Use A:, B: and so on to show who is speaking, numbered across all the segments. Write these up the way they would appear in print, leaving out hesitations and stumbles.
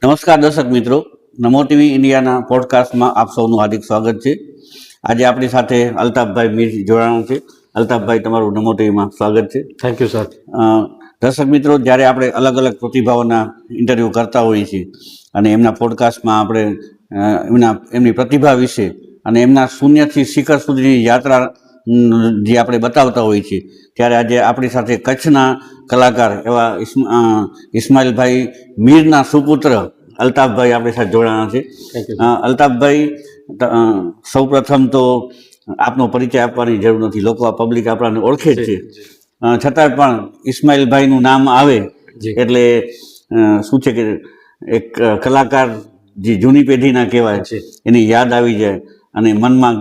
A: નમસ્કાર દર્શક મિત્રો, નમો ટીવી ઇન્ડિયાના પોડકાસ્ટમાં આપ સૌનું હાર્દિક સ્વાગત છે. આજે આપણી સાથે અલ્તાફભાઈ મીર જોડાણા છે. અલ્તાફભાઈ, તમારું નમો ટીવીમાં સ્વાગત છે.
B: Thank you sir.
A: દર્શક મિત્રો, જ્યારે આપણે અલગ અલગ પ્રતિભાઓના ઇન્ટરવ્યૂ કરતા હોઈએ છીએ અને એમના પોડકાસ્ટમાં આપણે એમની પ્રતિભા વિશે અને એમના શૂન્યથી શિખર સુધીની યાત્રા જે આપણે બતાવતા હોઈએ છીએ, ત્યારે આજે આપણી સાથે કચ્છના કલાકાર એવા ઇસ્માઇલભાઈ મીરના સુપુત્ર અલ્તાફભાઈ આપણી સાથે જોડાણા છે. અલ્તાફભાઈ, સૌપ્રથમ તો આપનો પરિચય આપવાની જરૂર નથી, લોકો આ પબ્લિક આપણને ઓળખે જ છે. છતાં પણ ઇસ્માઇલભાઈનું નામ આવે એટલે શું છે કે એક કલાકાર જે જૂની પેઢીના કહેવાય છે એની યાદ આવી જાય અને મનમાં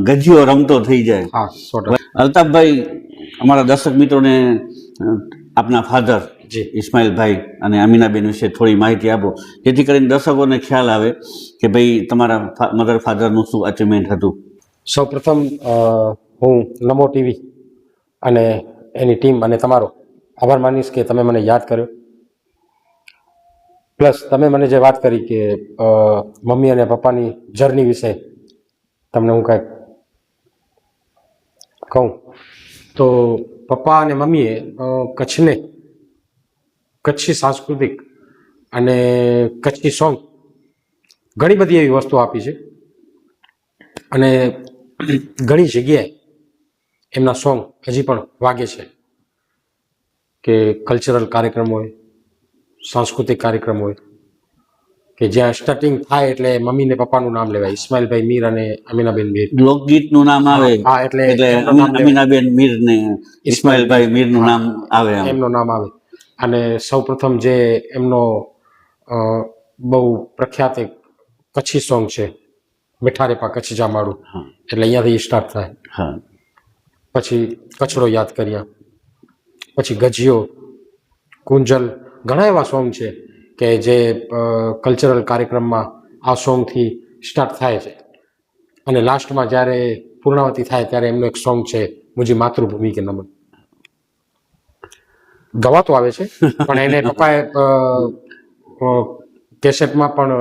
A: ગજિયો રમતો થઈ જાય. અલ્તાફભાઈ, અમારા દર્શક મિત્રોને આપના ફાધર ઇસ્માઇલભાઈ અને અમીનાબેન વિશે થોડી માહિતી આપો, જેથી કરીને દર્શકોને ખ્યાલ આવે કે ભાઈ તમારા મધર ફાધરનું શું અચીવમેન્ટ હતું.
B: સૌપ્રથમ હું નમો ટીવી અને એની ટીમ અને તમારો આભાર માનીશ કે તમે મને યાદ કર્યો. પ્લસ તમે મને જે વાત કરી કે મમ્મી અને પપ્પાની જર્ની વિશે તમને હું કાંઈક કહું તો પપ્પા અને મમ્મીએ કચ્છને કચ્છી સાંસ્કૃતિક અને કચ્છી સોંગ ઘણી બધી એવી વસ્તુઓ આપી છે અને ઘણી જગ્યાએ એમના સોંગ હજી પણ વાગે છે કે કલ્ચરલ કાર્યક્રમ હોય, સાંસ્કૃતિક કાર્યક્રમ હોય કે જ્યાં સ્ટાર્ટિંગ થાય એટલે મમ્મી ને પપ્પાનું નામ લેવાય, ઇસ્માઇલભાઈ મીર અને અમીનાબેન મીર.
A: લોકગીતનું નામ આવે એટલે અમીનાબેન મીર ને ઇસ્માઇલભાઈ મીરનું નામ આવે,
B: એમનું નામ આવે. અને સૌપ્રથમ જે એમનો બહુ પ્રખ્યાત એક કચ્છી સોંગ છે મીઠા રેપા કચ્છ જામાડું, એટલે અહીંયાથી સ્ટાર્ટ થાય. પછી કચડો યાદ કર્યા, પછી ગજિયો, કુંજલ, ઘણા એવા સોંગ છે કે જે કલ્ચરલ કાર્યક્રમમાં આ સોંગથી સ્ટાર્ટ થાય છે. અને લાસ્ટમાં જ્યારે પૂર્ણાવતી થાય ત્યારે એમનું એક સોંગ છે મુજી માતૃભૂમિ કે નમન. ગવાતો આવે છે પણ એને પપ્પાએ કેસેટમાં પણ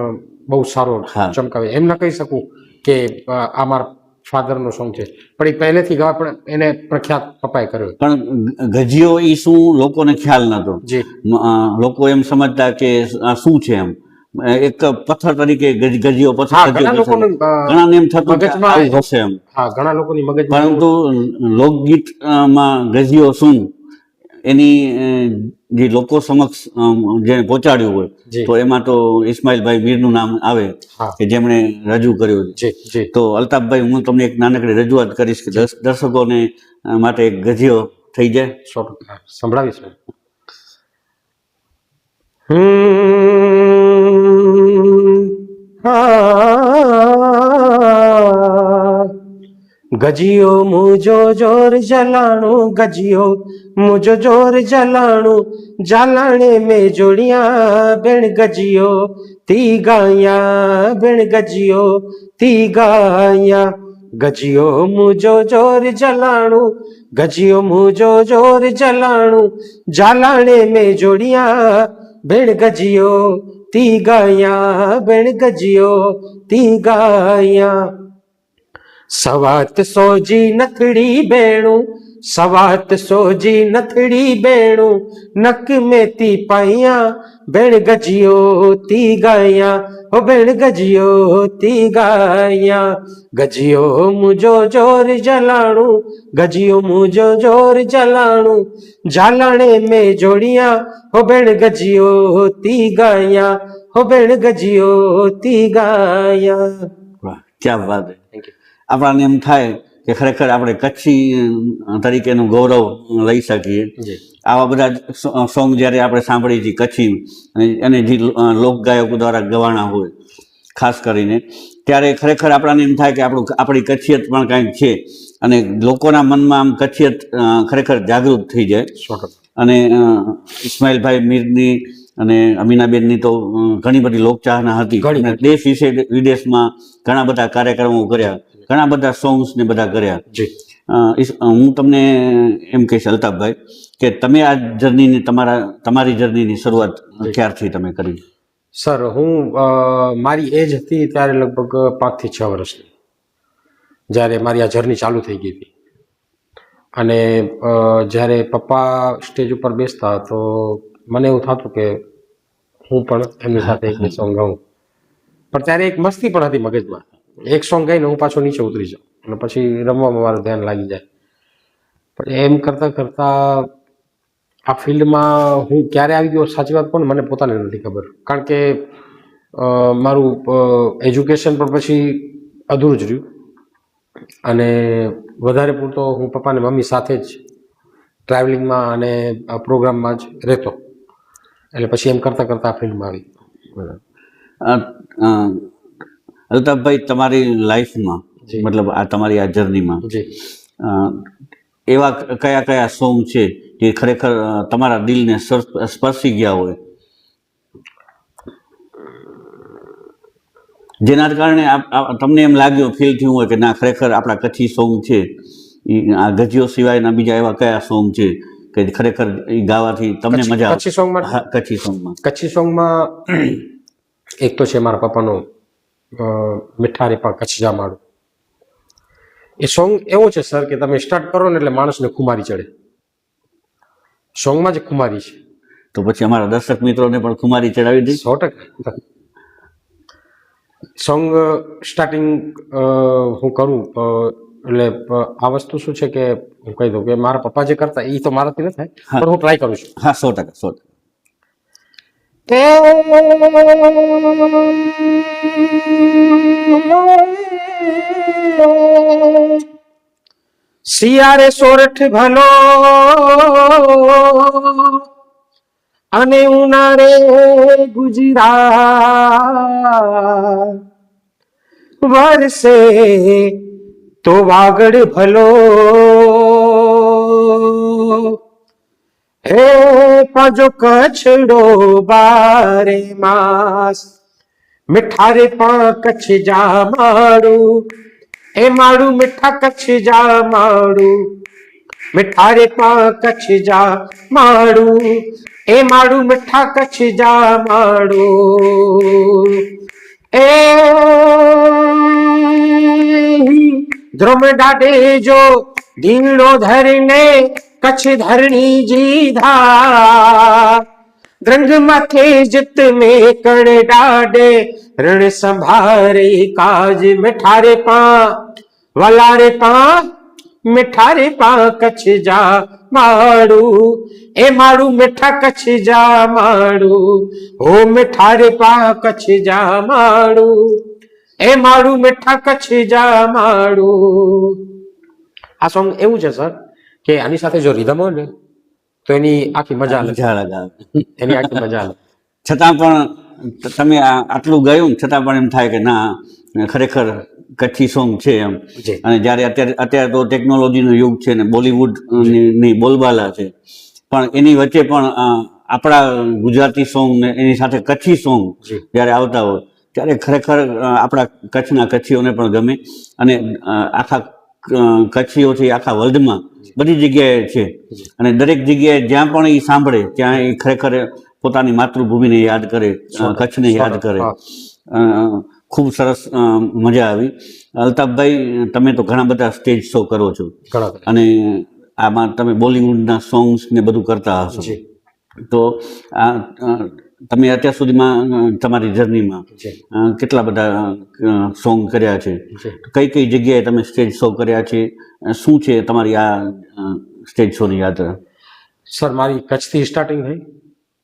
B: બહુ સારો ચમકાવે. એમ ના કહી શકું કે આ મારા ફાધરનો સોંગ છે, પણ એ પહેલેથી ગાવા પણ એને પ્રખ્યાત પપ્પાએ કર્યો.
A: પણ ગજિયો એ શું લોકોને ખ્યાલ નતો. લોકો એમ સમજતા કે શું છે, એમ એક પથ્થર તરીકે ગજિયો પથ્થર, ઘણા એમ થતું હશે એમ.
B: ઘણા લોકોની મગજ,
A: પરંતુ લોકગીતમાં ગજિયો શું એની જે લોકો સમક્ષ જેને પહોંચાડ્યું હોય તો એમાં તો ઇસ્માઇલભાઈ મીરનું નામ આવે કે જેમણે રજૂ કર્યું છે. તો અલ્તાફભાઈ, હું તમને એક નાનકડી રજૂઆત કરીશ કે દર્શકોને માટે એક ગજિયો થઈ જાય.
B: સંભળાવીશ. ગજિયો મુજો જોર જલાણું, ગજિયો મુજો જોર જલાણું, જાલાણે મેં જોડિયા બેણ ગજિયો તી ગાયા, બેણ ગજિયો તી ગાયા. ગજિયો મુજો જોર જલાણું, ગજિયો મુજો જોર જલાણું, જાલાણે મેં જોડિયા બેણ ગજિયો તી ગાયા, બેણ ગજિયો તી ગાયા. સવાત સોજી નથડી બેણું, સવાત સોજી નથડી બેણું, નક મેતી પાયા બેણ ગજિયો તી ગાયા, ઓ બેણ ગજિયો તી ગાયા. ગજિયો મુજો જોર જલાણું, ગજિયો મુજો જોર જલાણું, જાલાણે મેં જોડિયા હો બેણ ગજિયો તી ગાયા, હો બેણ ગજિયો તી ગાયા.
A: વાહ, ક્યાં વાત છે. આપણાને એમ થાય કે ખરેખર આપણે કચ્છી તરીકેનું ગૌરવ લઈ શકીએ. આવા બધા સોંગ જ્યારે આપણે સાંભળીએ છીએ કચ્છી અને જે લોકગાયકો દ્વારા ગવાણા હોય ખાસ કરીને, ત્યારે ખરેખર આપણાને એમ થાય કે આપણી કચ્છિયત પણ કાંઈક છે અને લોકોના મનમાં આમ કચ્છિયત ખરેખર જાગૃત થઈ જાય. અને ઇસ્માઇલભાઈ મીરની અને અમીનાબેનની તો ઘણી બધી લોકચાહના હતી. દેશ વિદેશમાં ઘણા બધા કાર્યક્રમો કર્યા, ઘણા બધા સોંગ્સ ને બધા કર્યા. હું તમને એમ કહીશ અલ્તાફભાઈ કે તમે આ જર્નીની તમારી જર્નીની શરૂઆત ક્યારથી તમે કરી?
B: સર હું મારી એજ હતી ત્યારે લગભગ 5 થી 6 વર્ષની, જ્યારે મારી આ જર્ની ચાલુ થઈ ગઈ હતી. અને જ્યારે પપ્પા સ્ટેજ ઉપર બેસતા તો મને એવું થતું કે હું પણ એમની સાથે એક બે સોંગ ગાઉં. પણ ત્યારે એક મસ્તી પણ હતી મગજમાં, એક સોંગ ગાઈને હું પાછો નીચે ઉતરી જાઉં અને પછી રમવામાં મારું ધ્યાન લાગી જાય. પણ એમ કરતાં કરતાં આ ફિલ્ડમાં હું ક્યારે આવી ગયો સાચી વાત કહું ને મને પોતાને નથી ખબર. કારણ કે મારું એજ્યુકેશન પણ પછી અધૂરું જ રહ્યું અને વધારે પૂરતો હું પપ્પા અને મમ્મી સાથે જ ટ્રાવેલિંગમાં અને પ્રોગ્રામમાં જ રહેતો. એટલે પછી એમ કરતાં કરતાં આ ફિલ્ડમાં આવી.
A: અલ્તાફભાઈ, તમારી લાઈફમાં
B: જી.
A: મતલબ આ તમારી આ જર્નીમાં
B: જી
A: એવા કયા કયા સોંગ છે જે ખરેખર તમારા દિલને સ્પર્શી ગયા હોય, જેના કારણે તમને એમ લાગ્યું, ફીલ થયું હોય કે ના ખરેખર આપણા કચ્છી સોંગ છે, આ ગઝિયો સિવાયના બીજા એવા કયા સોંગ છે કે ખરેખર એ ગાવાથી તમને મજા આવે?
B: કચ્છી સોંગમાં
A: હા, કચ્છી
B: સોંગમાં એક તો છે મારા પપ્પાનો મીઠા રે પા કચ્છ જા માડું. એ સોંગ એવો છે સર કે તમે સ્ટાર્ટ કરો ને એટલે માણસને ખુમારી ચડે. સોંગમાં જ ખુમારી છે.
A: તો પછી અમારા દર્શક મિત્રોને પણ ખુમારી ચડાવી દઈ.
B: 100%. સોંગ સ્ટાર્ટિંગ હું કરું એટલે આ વસ્તુ શું છે કે હું કહી દઉં કે મારા પપ્પા જે કરતા એ તો મારાથી ન થાય, પણ હું ટ્રાય કરું છું.
A: હા, 100%.
B: શિયારે સોરઠ ભલો અને ઉનાળે ગુજરાત, વરસે તો વાગડ ભલો હે પાજો કચ્છડો બારે માસ, મીઠા રે પા કચ્છ જા માડું, એ માડું મીઠા કચ્છ જા માડું, મીઠા રે પા કચ્છ જા માડું, એ માડું મીઠા કચ્છ જા માડું. એ ધ્રુમ ડાડે જો ધીણો ધરને કચ્છ ધરણી જી ધા, દ્રંગ માથે जित में कण डाडे रण संभारे काज, मीठा रे पा वाला रे पा मीठा रे पा कच्छ જા માડું, એ માડું મીઠા કચ્છ જા માડું, હો મીઠા રે પા કચ્છ જા માડું, એ માડું મીઠા કચ્છ જા માડું. આ સોંગ એવું છે સર કે આની સાથે જો રિધમ હોય ને તો એની આખી મજા અલગ. એની આખી મજા અલગ.
A: છતાં પણ તમે આટલું ગાયું છતાં પણ એમ થાય કે ના ખરેખર કચ્છી સોંગ છે એમ. અને જ્યારે અત્યારે તો ટેકનોલોજીનો યુગ છે ને બોલિવૂડની બોલબાલા છે, પણ એની વચ્ચે પણ આપણા ગુજરાતી સોંગ ને એની સાથે કચ્છી સોંગ જ્યારે આવતા હોય ત્યારે ખરેખર આપણા કચ્છના કચ્છીઓને પણ ગમે. અને આખા કચ્છીઓથી આખા વર્લ્ડમાં બધી જગ્યાએ છે અને દરેક જગ્યાએ જ્યાં પણ એ સાંભળે ત્યાં એ ખરેખર પોતાની માતૃભૂમિને યાદ કરે, કચ્છને યાદ કરે. ખૂબ સરસ મજા આવી. અલ્તાફભાઈ, તમે તો ઘણા બધા સ્ટેજ શો કરો છો અને આમાં તમે બોલિવૂડના સોંગ્સ ને બધું કરતા હશો, તો તમે અત્યાર સુધીમાં તમારી જર્નીમાં કેટલા બધા સોંગ કર્યા છે? કઈ કઈ જગ્યાએ તમે સ્ટેજ શો કર્યા છે? શું છે તમારી આ સ્ટેજ શોની યાત્રા?
B: સર મારી કચ્છથી સ્ટાર્ટિંગ થઈ,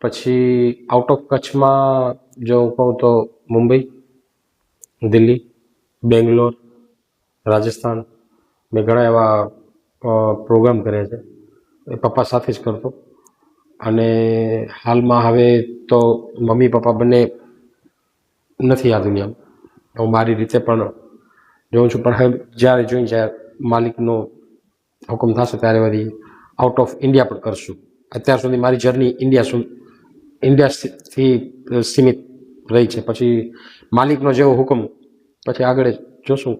B: પછી આઉટ ઓફ કચ્છમાં જો કહું તો મુંબઈ, દિલ્હી, બેંગ્લોર, રાજસ્થાન, મેં ઘણા એવા પ્રોગ્રામ કર્યા છે. એ પપ્પા સાથે જ કરતો. અને હાલમાં હવે તો મમ્મી પપ્પા બંને નથી આ દુનિયામાં, હું મારી રીતે પણ જોઉં છું. પણ હવે જ્યારે જોઈને જ્યારે માલિકનો હુકમ થશે ત્યારે વળી આઉટ ઓફ ઇન્ડિયા પણ કરશું. અત્યાર સુધી મારી જર્ની ઇન્ડિયાથી સીમિત રહી છે. પછી માલિકનો જેવો હુકમ પછી આગળ જોશું.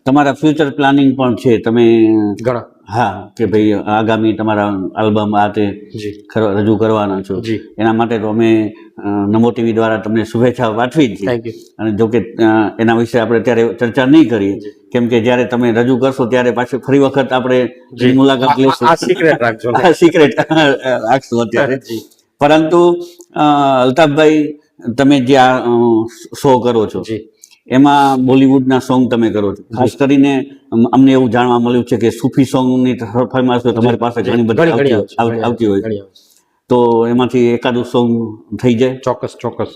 A: તમારા ફ્યુચર પ્લાનિંગ પણ છે? તમે
B: ઘણા
A: હા કે ભાઈ આગામી તમારા આલ્બમ આ તે
B: જી
A: રજૂ કરવાના છો
B: જી
A: એના માટે તો અમે નમો ટીવી દ્વારા તમને શુભેચ્છા પાઠવી જ છે.
B: Thank you.
A: અને જો કે એના વિશે આપણે ત્યારે ચર્ચા નહીં કરીએ
B: જી.
A: કેમ કે જ્યારે તમે રજૂ કરશો ત્યારે પાછું ફરી વખત આપણે
B: જી.
A: એની મુલાકાત લેશું.
B: આ સિક્રેટ રાખજો ને.
A: આ સિક્રેટ રાખશું અત્યારે.
B: જી
A: પરંતુ અલ્તાફભાઈ તમે જે આ શો કરો છો
B: જી
A: એમાં બોલિવૂડના સોંગ તમે કરો છો. ખાસ કરીને અમને એવું જાણવા મળ્યું છે કે સૂફી સોંગની ફરમાઈશ તમારી પાસે ઘણી બધી આવતી હોય છે. તો એમાંથી એકાદું સોંગ થઈ જાય.
B: ચોક્કસ ચોક્કસ.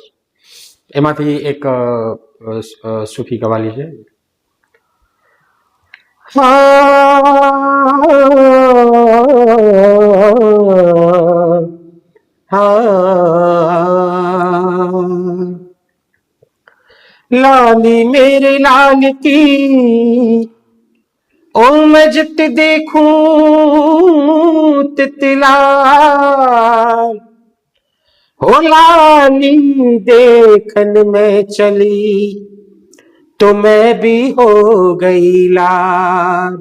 B: એમાંથી એક સૂફી કવાલી છે. लाली मेरे लाल की ओ मैं जट देखूं तितला हो लाली देखन में चली तो मैं भी हो गई लाल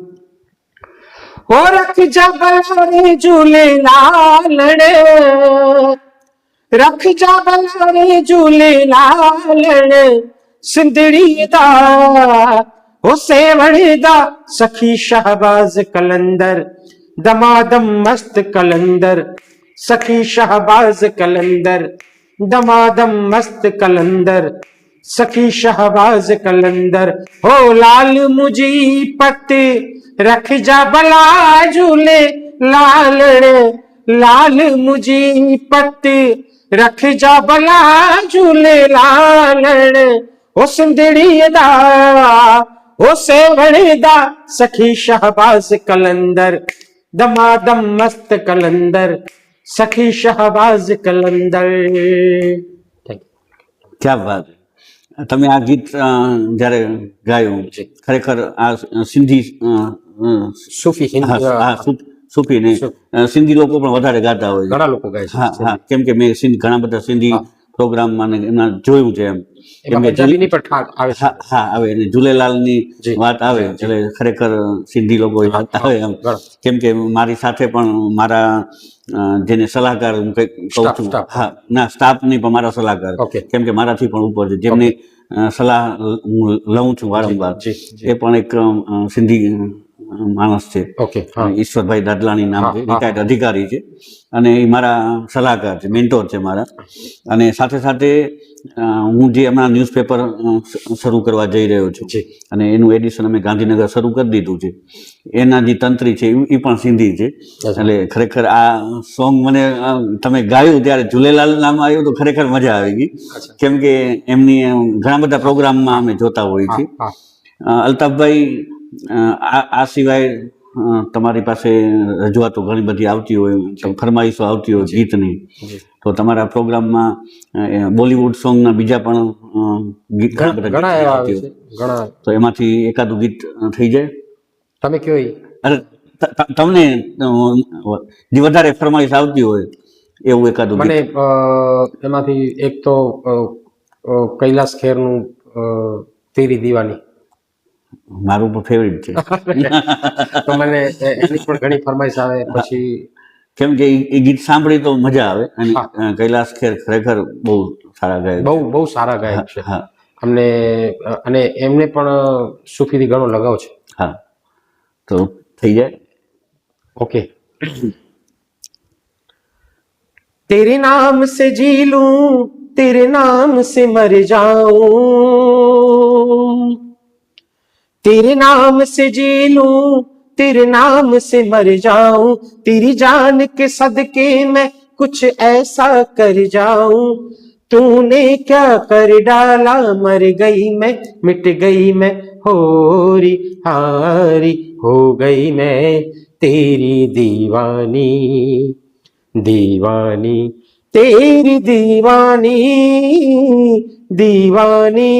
B: हो रख जा बलारे झूले लालड़े रख जा बलारे झूले लालड़े सिंधड़ी दा हो सेवण दा सखी शहबाज कलंदर दमादम मस्त कलंदर सखी शहबाज कलंदर दमादम मस्त कलंदर सखी शहबाज कलंदर हो लाल मुझी पत रख जा बला झूले लालड़े लाल मुझी पत रख जा बला झूले लालड़े ओ सिंधड़ी दा ओ सेवण दा सखी शहबाज कलंदर दमादम मस्त कलंदर सखी शहबाज कलंदर.
A: ક્યાં વાત. તમે આ ગીત જ્યારે ગાયું ખરેખર આ સિંધી
B: સૂફી
A: સૂફી ને સિંધી લોકો પણ વધારે ગાતા હોય.
B: ઘણા લોકો ગાય છે.
A: હા હા કેમ કે મેં ઘણા બધા સિંધી પ્રોગ્રામમાં એમના જોયું છે એમ.
B: પંજાબીની પણ ઠાક આવે છે.
A: હા આવે અને ઝૂલેલાલની વાત આવે એટલે ખરેખર સિંધી લોકો આવે એમ. કેમ કે મારી સાથે પણ મારા જેને સલાહકાર હું કહું છું હા ના સ્ટાફની પણ મારા સલાહકાર કેમ કે મારાથી પણ ઉપર છે જેમની સલાહ હું લઉં છું વારંવાર એ પણ એક સિંધી માણસ છે. ઈશ્વરભાઈ દાદલાની નામ છે, રિટાયર્ડ અધિકારી છે અને એ મારા સલાહકાર છે, મેન્ટોર છે મારા. અને સાથે સાથે હું જે હમણાં ન્યૂઝપેપર શરૂ કરવા જઈ રહ્યો છું અને એનું એડિશન અમે ગાંધીનગર શરૂ કરી દીધું છે. એના જે તંત્રી છે એ પણ સિંધી છે. એટલે ખરેખર આ સોંગ મને તમે ગાયું ત્યારે ઝૂલેલાલ નામ આવ્યું તો ખરેખર મજા આવી ગઈ કેમ કે એમની ઘણા બધા પ્રોગ્રામમાં અમે જોતા હોઈએ છીએ. અલ્તાફભાઈ આ સિવાય તમારી પાસે રજૂઆતો ઘણી બધી આવતી હોય, ફરમાઈશો આવતી હોય ગીતની, તો તમારા પ્રોગ્રામમાં બોલિવૂડ સોંગના બીજા પણ ગીત ઘણા આવતી હોય તો એમાંથી એકાદું ગીત થઈ જાય.
B: તમે કયો.
A: અરે તમને જે વધારે ફરમાઈશ આવતી હોય એવું એકાદું
B: મને એમાંથી એક તો કૈલાસ ખેરનું તેરી દીવાની
A: મારું પણ ફેવરિટ છે.
B: તો મને એની પણ ઘણી ફરમાઈશ આવે. પછી
A: કેમ કે એ ગીત સાંભળી તો મજા આવે અને કૈલાસ ખેર ખરેખર બહુ સારા ગાયક,
B: બહુ સારા ગાયક છે અમને અને એમને પણ સૂફીથી ઘણો લગાવ છે.
A: હા તો થઈ જાય.
B: ओके. तेरे नाम से जी लूं तेरे नाम से मर जाऊं, तेरे नाम से जी लूं तेरे नाम से मर जाऊं, तेरी जान के सदके में कुछ ऐसा कर जाऊं, तूने क्या कर डाला मर गई मैं मिट गई मैं होरी हारी हो गई मैं तेरी दीवानी दीवानी तेरी दीवानी दीवानी,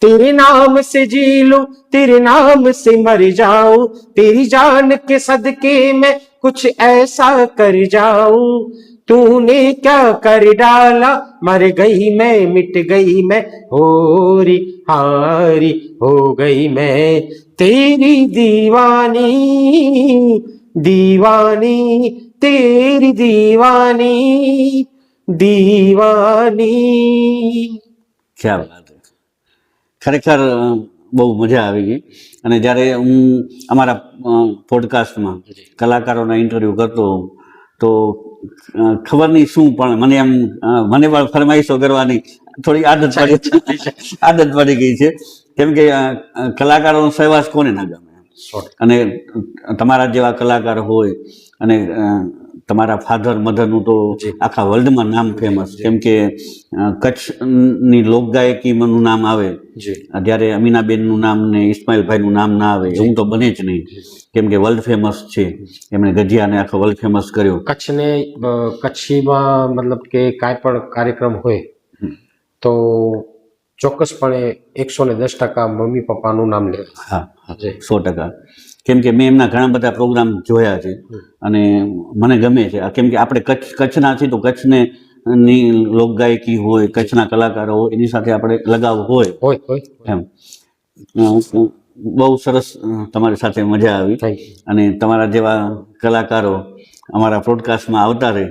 B: तेरे नाम से जी लूं तेरे नाम से मर जाऊं, तेरी जान के सदके में कुछ ऐसा कर जाऊं, तूने क्या कर डाला मर गई मैं मिट गई मैं होरी हारी हो गई मैं तेरी दीवानी दीवानी तेरी दीवानी दीवानी.
A: ખ્યાલ વાત છે. ખરેખર બહુ મજા આવી ગઈ. અને જ્યારે હું અમારા પોડકાસ્ટમાં કલાકારોના ઇન્ટરવ્યૂ કરતો હોઉં તો ખબર નહીં શું પણ મને એમ મને પણ ફરમાઈશો કરવાની થોડી આદત પડી ગઈ છે. કેમ કે કલાકારોનો સહવાસ કોને ના ગમે. અને તમારા જેવા કલાકાર હોય અને તમારા ફાધર મધરનું તો આખા વર્લ્ડમાં નામ ફેમસ. કેમ કે કચ્છની લોકગાયકીનું નામ આવે જ્યારે અમીનાબેનનું નામ ને ઇસ્માઇલભાઈનું નામ ના આવે એવું તો બને જ નહીં. કેમ કે વર્લ્ડ ફેમસ છે. એમણે ગજિયાને આખો વર્લ્ડ ફેમસ કર્યો.
B: કચ્છને કચ્છીમાં મતલબ કે કાંઈ પણ કાર્યક્રમ હોય તો ચોક્કસપણે 110% મમ્મી પપ્પાનું નામ લે.
A: હા 100%. કેમ કે મેં એમના ઘણા બધા પ્રોગ્રામ જોયા છે અને મને ગમે છે. કેમ કે આપણે કચ્છના છીએ તો કચ્છને ની લોકગાયકી હોય, કચ્છના કલાકારો હોય એની સાથે આપણે લગાવ હોય એમ. બહુ સરસ તમારી સાથે મજા આવી. અને તમારા જેવા કલાકારો અમારા પોડકાસ્ટમાં આવતા રહે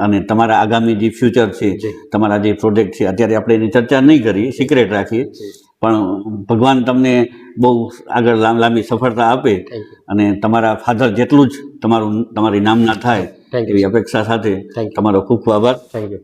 A: અને તમારા આગામી જે ફ્યુચર છે, તમારા જે પ્રોજેક્ટ છે, અત્યારે આપણે એની ચર્ચા નહીં કરીએ, સિક્રેટ રાખીએ, પણ ભગવાન તમને બહુ આગળ લાંબી સફળતા આપે અને તમારા ફાધર જેટલું જ તમારી નામના થાય એવી અપેક્ષા સાથે તમારો ખૂબ ખૂબ આભાર.
B: Thank you.